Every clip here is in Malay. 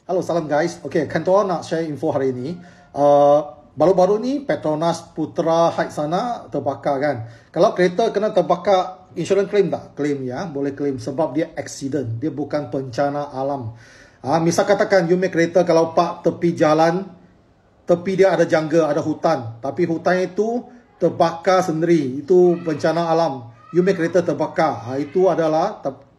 Halo, salam guys. Okay, kantor nak share info hari ini. Baru-baru ni Petronas Putra Heights sana terbakar kan. Kalau kereta kena terbakar, insurans claim tak? Claim ya, boleh claim sebab dia accident. Dia bukan bencana alam. Misal katakan you make kereta kalau park tepi jalan, tepi dia ada jangga, ada hutan. Tapi hutan itu terbakar sendiri. Itu bencana alam. You make kereta terbakar. Itu adalah tak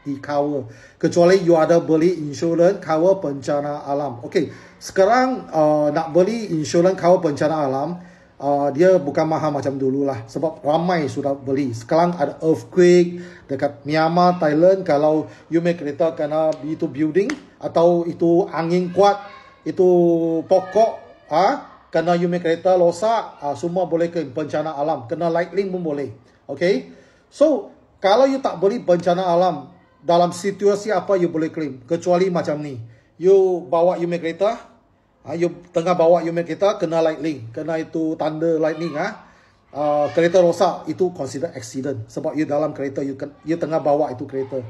di cover. Kecuali you ada beli insurans cover bencana alam. Okey, sekarang nak beli insurans cover bencana alam, dia bukan mahal macam dulu lah. Sebab ramai sudah beli. Sekarang ada earthquake dekat Myanmar, Thailand. Kalau you make kereta kena itu building atau itu angin kuat, itu pokok, kena you make kereta rosak, semua boleh ke bencana alam. Kena lightning pun boleh. Okay, so kalau you tak beli bencana alam, dalam situasi apa you boleh claim? Kecuali macam ni, you bawa you make kereta, you tengah bawa you make kereta, kena lightning, kena itu thunder lightning, kereta rosak, itu consider accident. Sebab you dalam kereta, you tengah bawa itu kereta.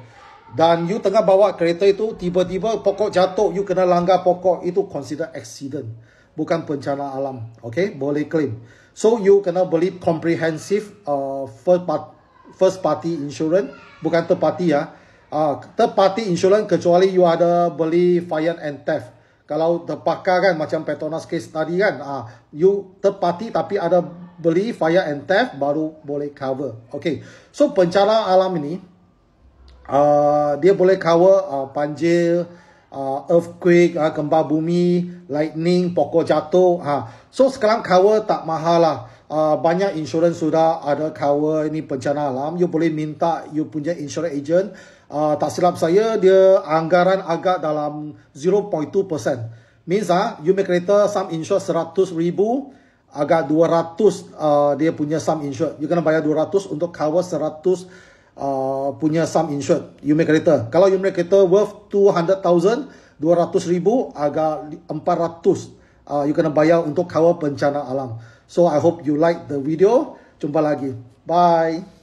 Dan you tengah bawa kereta itu, tiba-tiba pokok jatuh, you kena langgar pokok, itu consider accident. Bukan bencana alam. Okay, boleh claim. So you kena beli comprehensive first party insurance, bukan third party ya. Third party insurance kecuali you ada beli fire and theft. Kalau terbakar kan macam Petronas case tadi kan, you third party tapi ada beli fire and theft baru boleh cover. Okay, so bencana alam ini dia boleh cover banjir, earthquake, gempa bumi, lightning, pokok jatuh. So sekarang cover tak mahal lah. Banyak insurans sudah ada cover ini bencana alam. You boleh minta you punya insurance agent. Tak silap saya, dia anggaran agak dalam 0.2%. Means you make kereta sum insured 100,000, agak 200 dia punya sum insured. You kena bayar 200 untuk cover 100 punya sum insured. You make kereta. Kalau you make kereta worth 200,000, 200,000 agak 400 you kena bayar untuk cover bencana alam. So I hope you like the video. Jumpa lagi. Bye.